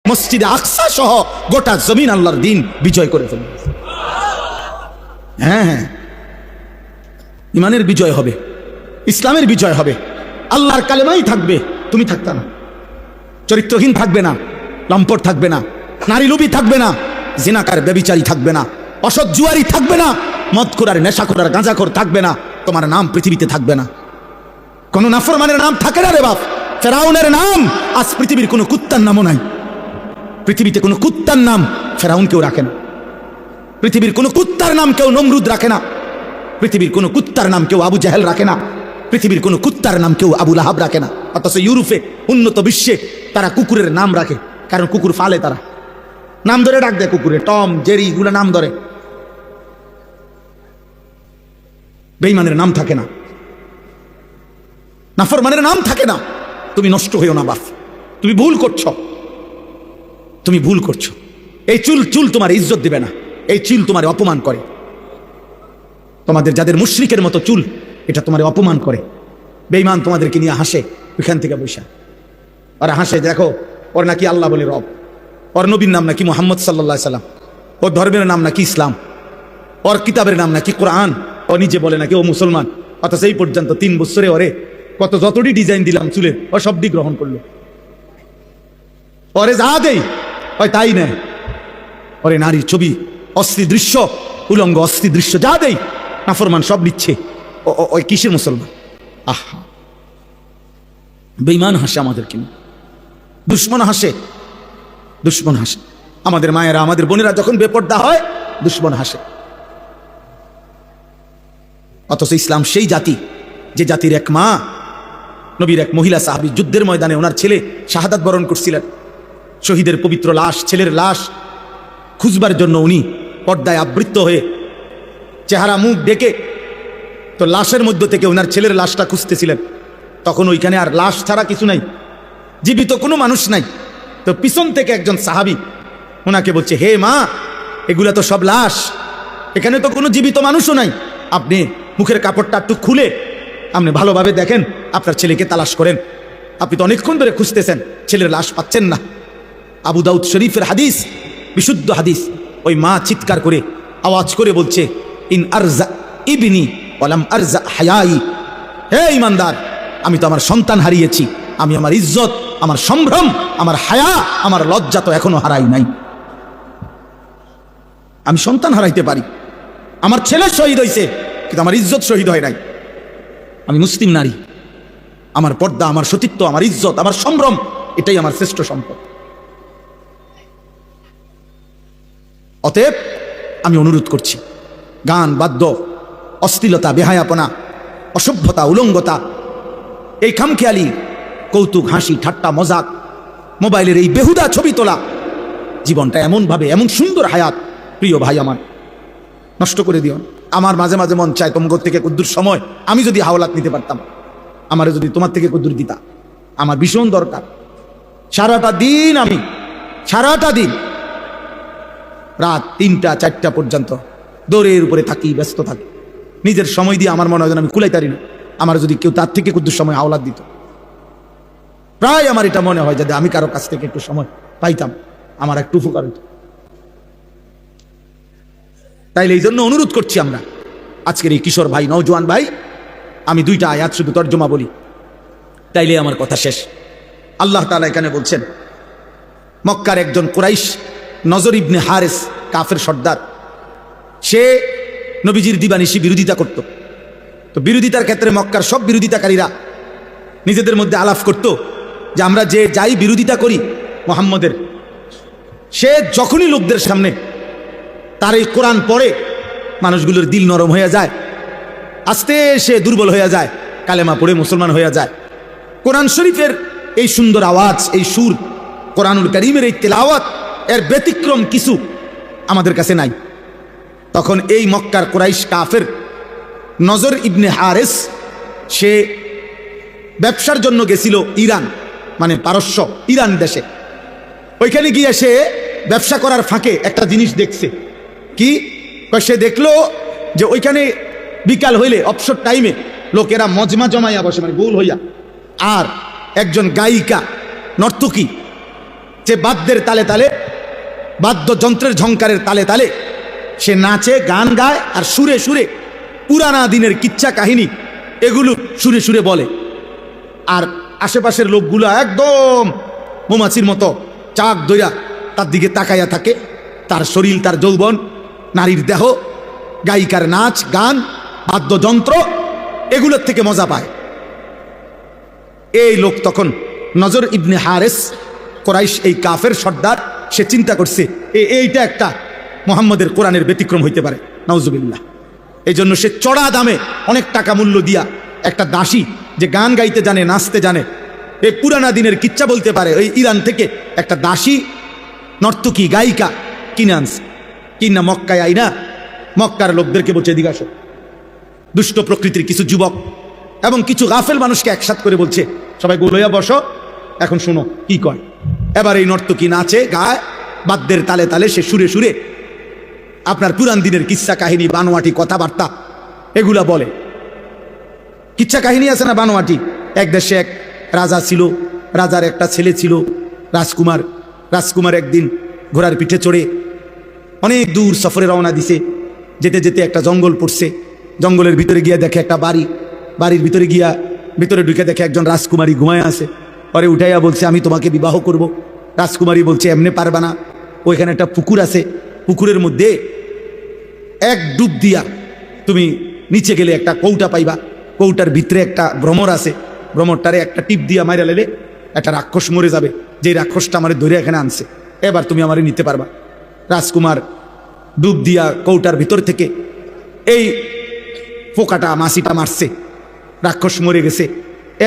মসজিদে আকসা সহ গোটা জমিন আল্লাহর দিন বিজয় করে ফেলবে। হ্যাঁ হ্যাঁ, ইমানের বিজয় হবে, ইসলামের বিজয় হবে, আল্লাহর কালেমাই থাকবে, তুমি থাকতা না, চরিত্রহীন থাকবে না, লম্পট থাকবে না, নারী লোভী থাকবে না, জিনাকার ব্যভিচারী থাকবে না, অসৎ জুয়ারি থাকবে না, মদখোর নেশাখোর আর গাঁজাখোর থাকবে না, তোমার নাম পৃথিবীতে থাকবে না। কোন নাফরমানের নাম থাকে না রে বাপ। ফেরাউনের নাম আজ পৃথিবীর কোনো কুত্তার নামও নাই। পৃথিবীতে কোনো কুত্তার নাম ফেরাউন কেউ রাখে না, পৃথিবীর কোনো কুত্তার নাম কেউ নমরুদ রাখে না, পৃথিবীর কোনো কুত্তার নাম কেউ আবু জাহেল রাখে না, পৃথিবীর কোনো কুত্তার নাম কেউ আবু লাহাব রাখে না। অথচ ইউরোপে, উন্নত বিশ্বে তারা কুকুরের নাম রাখে, কারণ কুকুর ফালে, তারা নাম ধরে ডাক দেয় কুকুরে, টম জেরি এগুলো নাম ধরে। বেঈমানের নাম থাকে না, নাফরমানের নাম থাকে না। তুমি নষ্ট হইও না বাপ, তুমি ভুল করছো, তুমি ভুল করছো। এই চুল তোমার ইজ্জত দিবে না, এই চুল তোমার অপমান করে। তোমাদের যাদের মুশরিকের মতো চুল, এটা তোমার অপমান করে। বেঈমান তোমাদেরকে নিয়ে হাসে ওইখান থেকে বৈশা, ওরা হাসে, দেখো ওর নাকি আল্লাহ বলে রব, ওর নবীর নাম নাকি মুহাম্মদ সাল্লাল্লাহু আলাইহি সাল্লাম, ওর ধর্মের নাম নাকি ইসলাম, ওর কিতাবের নাম নাকি কোরআন, ও নিজে বলে নাকি ও মুসলমান। অথচ এই পর্যন্ত 3 বছরে ওরে যতটি ডিজাইন দিলাম চুলের, ও সবটি গ্রহণ করলো। ওরে যা দেই ওই তাই নেয়। ওরে নারীর ছবি, অশ্লীল দৃশ্য, উলঙ্গ অশ্লীল দৃশ্য যা দেই নাফরমান সব নিচ্ছে। ওই কিসের মুসলমান? আহা, বেঈমান হাসে আমাদের, কিন্তু দুশ্মন হাসে, দুশ্মন হাসে। আমাদের মায়েরা, আমাদের বোনেরা যখন বেপর্দা হয়, দুশ্মন হাসে। অথচ ইসলাম সেই জাতি, যে জাতির এক মা, নবীর এক মহিলা সাহাবী, যুদ্ধের ময়দানে ওনার ছেলে শাহাদাত বরণ করছিলেন। শহীদের পবিত্র লাশ, ছেলের লাশ খুঁজবার জন্য উনি পর্দায় আবৃত্ত হয়ে চেহারা মুখ ডেকে তো লাশের মধ্য থেকে ওনার ছেলের লাশটা খুঁজতেছিলেন। তখন ওইখানে আর লাশ ছাড়া কিছু নাই, জীবিত কোনো মানুষ নাই। তো পিছন থেকে একজন সাহাবী ওনাকে বলছে, হে মা, এগুলা তো সব লাশ, এখানে তো কোনো জীবিত মানুষও নাই, আপনি মুখের কাপড়টা একটু খুলে আপনি ভালোভাবে দেখেন, আপনার ছেলেকে তালাশ করেন, আপনি তো অনেকক্ষণ ধরে খুঁজতেছেন, ছেলের লাশ পাচ্ছেন না। আবু দাউদ শরীফের হাদিস, বিশুদ্ধ হাদিস। ওই মা চিৎকার করে আওয়াজ করে বলছে, ইন আরজা ইবনি ওয়ালাম আরজা হায়াই, হে ইমানদার, আমি তো আমার সন্তান হারিয়েছি, আমি আমার ইজ্জত, আমার সম্ভ্রম, আমার হায়া, আমার লজ্জা তো এখনো হারাই নাই। আমি সন্তান হারাইতে পারি, আমার ছেলে শহীদ হয়েছে, কিন্তু আমার ইজ্জত শহীদ হয় নাই। আমি মুসলিম নারী, আমার পর্দা, আমার সতীত্ব, আমার ইজ্জত, আমার সম্ভ্রম, এটাই আমার শ্রেষ্ঠ সম্পদ। অতএব আমি অনুরোধ করছি, গান, বাদ্য, অশ্লীলতা, বেহায়াপনা, অসভ্যতা, উলঙ্গতা, এই খামখেয়ালি কৌতুক, হাসি, ঠাট্টা, মজাক, মোবাইলের এই বেহুদা ছবি তোলা, জীবনটা এমনভাবে, এমন সুন্দর হায়াত, প্রিয় ভাই আমার, নষ্ট করে দিও। আমার মাঝে মাঝে মন চায় তোমার থেকে কুদ্দুর সময় আমি যদি হাওলাত নিতে পারতাম, আমারে যদি তোমার থেকে কুদ্দুর দিতা, আমার ভীষণ দরকার। সারাটা দিন আমি, সারাটা দিন রাত 3টা 4টা পর্যন্ত দৌড়ের উপরে থাকি, ব্যস্ত থাকি, নিজের সময় দিয়ে আমার মনে হয় যেন আমি কুলাই পারি না। আমার যদি কেউ তার থেকে কুদ্দুর সময় হাওলাত দিত, প্রায় আমার এটা মনে হয় যদি আমি কারো কাছ থেকে একটু সময় পাইতাম, আমার একটু উপকার হইত। তাইলে এই জন্য অনুরোধ করছি আমরা, আজকের এই কিশোর ভাই, নওজোয়ান ভাই, আমি 2টা আয়াত শুধু তর্জমা বলি, তাইলে আমার কথা শেষ। আল্লাহ তাআলা এখানে বলছেন, মক্কার একজন কুরাইশ, নজর ইবনে হারেস, কাফের সর্দার, সে নবীজির দিবানিশি বিরোধিতা করত। তো বিরোধিতার ক্ষেত্রে মক্কার সব বিরোধিতাকারীরা নিজেদের মধ্যে আলাপ করত যে আমরা যে যাই বিরোধিতা করি মুহাম্মদের, সে যখনই লোকদের সামনে তার এই কোরআন পড়ে, মানুষগুলোর দিল নরম হয়ে যায়, আস্তে সে দুর্বল হয়ে যায়, কালেমা পড়ে মুসলমান হয়ে যায়। কোরআন শরীফের এই সুন্দর আওয়াজ, এই সুর, কোরআনুল কারীমের এই তেলাওয়াত, এর ব্যতিক্রম কিছু আমাদের কাছে নাই। তখন এই মক্কার কুরাইশ কাফের নজর ইবনে হারেস, সে ব্যবসার জন্য গেছিল ইরান, মানে পারস্য, ইরান দেশে। ওইখানে গিয়ে সে ব্যবসা করার ফাঁকে একটা জিনিস দেখছে। কি? সে দেখলো যে ওইখানে বিকাল হইলে, অবসর টাইমে লোকেরা মজমা জমাইয়া বসে, মানে গোল হইয়া, আর একজন গায়িকা, নর্তকী, যে বাদ্যের তালে তালে, বাদ্যযন্ত্রের ঝংকারের তালে তালে সে নাচে, গান গায়, আর সুরে সুরে পুরানা দিনের কিচ্ছা কাহিনী এগুলো সুরে সুরে বলে। আর আশেপাশের লোকগুলো একদম মৌমাছির মতো চাক দইয়া তার দিকে তাকাইয়া থাকে। তার শরীর, তার যৌবন, নারীর দেহ, গায়িকার নাচ গান, বাদ্যযন্ত্র এগুলোর থেকে মজা পায়। এই লোক তখন নজর ইবনে হারেস, কোরাইশ এই কাফের সর্দার, সে চিন্তা করছে এইটা একটা মুহাম্মদের কোরআনের ব্যতিক্রম হইতে পারে, নাউজুবিল্লাহ। এই জন্য সে চড়া দামে অনেক টাকা মূল্য দিয়া একটা দাসী যে গান গাইতে জানে, নাচতে জানে, এই পুরানা দিনের কিচ্ছা বলতে পারে, ওই ইরান থেকে একটা দাসী নর্তকী গায়িকা কিনে আনছে। কিনা মক্কায় আইনা মক্কার লোকদেরকে বলছে, এদিকে আসো। দুষ্ট প্রকৃতির কিছু যুবক এবং কিছু গাফেল মানুষকে একসাথ করে বলছে, সবাই গোলইয়া বসো, এখন শুনো কি কয়। এবার এই নর্তকী নাচে গায়, বাদ্যের তালে তালে সে সুরে সুরে আপনার পুরান দিনের কিচ্ছা কাহিনী, বানোয়াটি কথাবার্তা এগুলা বলে। কিচ্ছা কাহিনী আছে না বানোয়াটি। এক দেশে এক রাজা ছিল, রাজার একটা ছেলে ছিল রাজকুমার। রাজকুমার একদিন ঘোড়ার পিঠে চড়ে অনেক দূর সফরে রওনা দিছে। যেতে যেতে একটা জঙ্গল পড়ছে। জঙ্গলের ভিতরে গিয়া দেখে একটা বাড়ি। বাড়ির ভিতরে গিয়া ভিতরে ঢুকে দেখে একজন রাজকুমারী ঘুমায় আছে। পরে উঠাইয়া বলছে, আমি তোমাকে বিবাহ করব। রাজকুমারী বলছে, এমনি পারবা না, ওইখানে একটা পুকুর আছে, পুকুরের মধ্যে এক ডুব দিয়া তুমি নিচে গেলে একটা কৌটা পাইবা, কৌটার ভিতরে একটা ভ্রমর আছে, ভ্রমরটারে একটা টিপ দিয়া মাইরা লেলে একটা রাক্ষস মরে যাবে, যে রাক্ষসটা আমার ধরে এখানে আনছে, এবার তুমি আমারে নিতে পারবা। রাজকুমার ডুব দিয়া কৌটার ভিতর থেকে এই পোকাটা, মাছিটা মারছে, রাক্ষস মরে গেছে।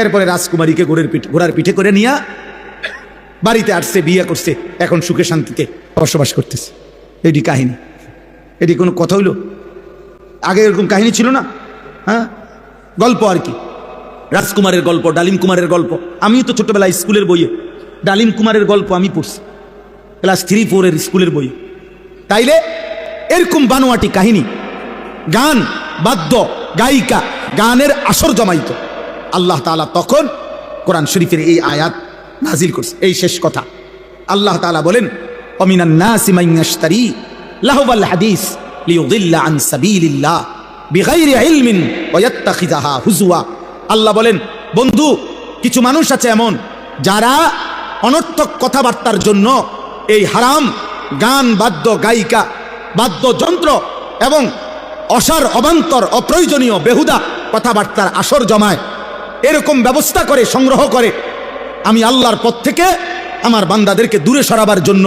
এরপরে রাজকুমারীকে ঘোড়ার পিঠে করে নিয়ে বাড়িতে আসছে, বিয়ে করছে, এখন সুখে শান্তিতে বসবাস করতেছে। এটি কাহিনী, এটি কোনো কথা হইল? আগে এরকম কাহিনী ছিল না। হ্যাঁ, গল্প আর কি, রাজকুমারের গল্প, ডালিম কুমারের গল্প। আমিও তো ছোটবেলায় স্কুলের বইয়ে ডালিম কুমারের গল্প আমি পড়ছি, ক্লাস 3-4 স্কুলের বইয়ে। তাইলে এরকম বানোয়াটি কাহিনী, গান, বাদ্য, গায়িকা, গানের আসর জমাইত। আল্লাহ তাআলা তখন কোরআন শরীফের এই আয়াত নাজিল করছে। এই শেষ কথা আল্লাহ তাআলা বলেন, ওমিনান নাসি মান ইয়াশতারি লাহওয়াল হাদিস লিয়ুদিল্লা আন সাবিলিল্লাহ বিগাইরি ইলমিন ওয়া ইয়াত্তাখিযাহা হুজওয়া। আল্লাহ বলেন, বন্ধু, কিছু মানুষ আছে এমন যারা অনর্থক কথাবার্তার জন্য এই হারাম গান, বাদ্য, গায়িকা, বাদ্যযন্ত্র এবং অসার, অবান্তর, অপ্রয়োজনীয় বেহুদা কথাবার্তার আসর জমায়। এরকম ব্যবস্থা করে, সংগ্রহ করে। আমি আল্লাহর পথ থেকে আমার বান্দাদেরকে দূরে সরাবার জন্য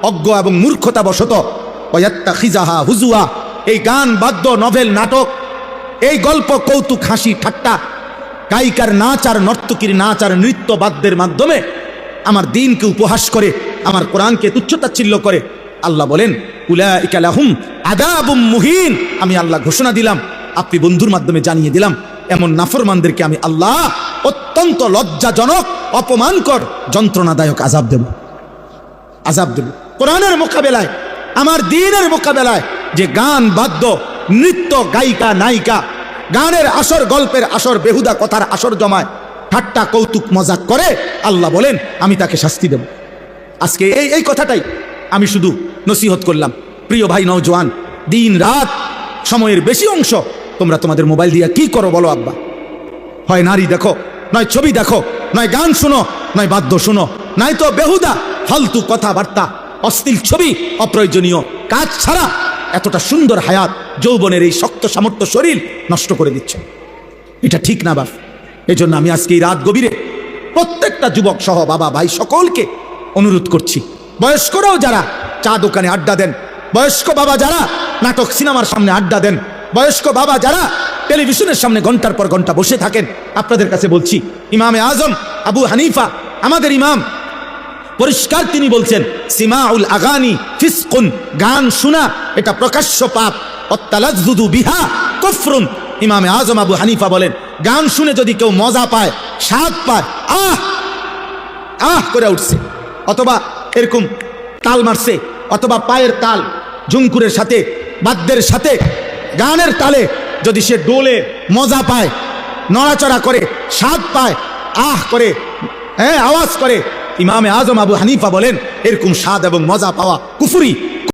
অজ্ঞ এবং মূর্খতা বশত ওয়াত্তাখিযাহা হুজুয়া, এই গান, বাদ্য, নভেল, নাটক, এই গল্প, কৌতুক, হাসি ঠাট্টা, গায়িকার নাচ আর নর্তকীর নাচ আর নৃত্য বাদ্যের মাধ্যমে আমার দিনকে উপহাস করে, আমার কোরআনকে তুচ্ছতাচ্ছিল্য করে। আল্লাহ বলেন, উলাইকা লাহুম আযাবুম মুহিন। আমি আল্লাহ ঘোষণা দিলাম, আপনি বন্ধুর মাধ্যমে জানিয়ে দিলাম, এমন নাফরমানদেরকে আমি আল্লাহ অত্যন্ত লজ্জাজনক, অপমানকর, যন্ত্রণাদায়ক আযাব দেব। আযাব দেব কোরআনের মোকাবেলায়, আমার দ্বীনের মোকাবেলায় যে গান, বাদ্য, নৃত্য, গায়িকা, নায়িকা, গানের আসর, গল্পের আসর, বেহুদা কথার আসর জমায়, ঠাট্টা, কৌতুক, মজাক করে, আল্লাহ বলেন আমি তাকে শাস্তি দেব। আজকে এই কথাটাই আমি শুধু নসিহত করলাম। প্রিয় ভাই নওজোয়ান, দিন রাত সময়ের বেশি অংশ তোমরা তোমাদের মোবাইল দিয়ে কি করো বলো আব্বা? হয় নারী দেখো, নয় ছবি দেখো, নয় গান শুনো, নয় বাদ্য শুনো, নয় তো বেহুদা ফালতু কথাবার্তা, অশ্লীল ছবি, অপ্রয়োজনীয় কাজ ছাড়া এতটা সুন্দর হায়াত, যৌবনের এই শক্ত সামর্থ্য শরীর নষ্ট করে দিচ্ছে। এটা ঠিক না বাপ। এই জন্য আমি আজকে এই রাত গভীরে প্রত্যেকটা যুবক সহ বাবা, ভাই সকলকে অনুরোধ করছি, বয়স্করাও যারা চা দোকানে আড্ডা দেন, বয়স্ক বাবা যারা নাটক সিনেমার সামনে আড্ডা দেন, বয়স্ক বাবা যারা টেলিভিশনের সামনে ঘন্টার পর ঘন্টা বসে থাকেন, আপনাদের কাছে বলছি, ইমামে আজম আবু হানিফা আমাদের ইমাম, পরিষ্কার তিনি বলছেন, সিমাউল আগানি ফিসকুন, গান শোনা এটা প্রকাশ্য পাপ, অত্তালাজ্জুদু বিহা কুফরুন। ইমামে আজম আবু হানিফা বলেন, গান শুনে যদি কেউ মজা পায়, স্বাদ পায়, আহ আহ করে উঠছে, অথবা এরকম তাল মারছে, অথবা পায়ের তাল ঝুমকুরের সাথে, বাদ্যের সাথে, গানের তালে যদি সে ডোলে, মজা পায়, নড়াচড়া করে, স্বাদ পায়, আহ করে, হ্যাঁ আওয়াজ করে, ইমামে আজম আবু হানিফা বলেন এরকম স্বাদ এবং মজা পাওয়া কুফরি,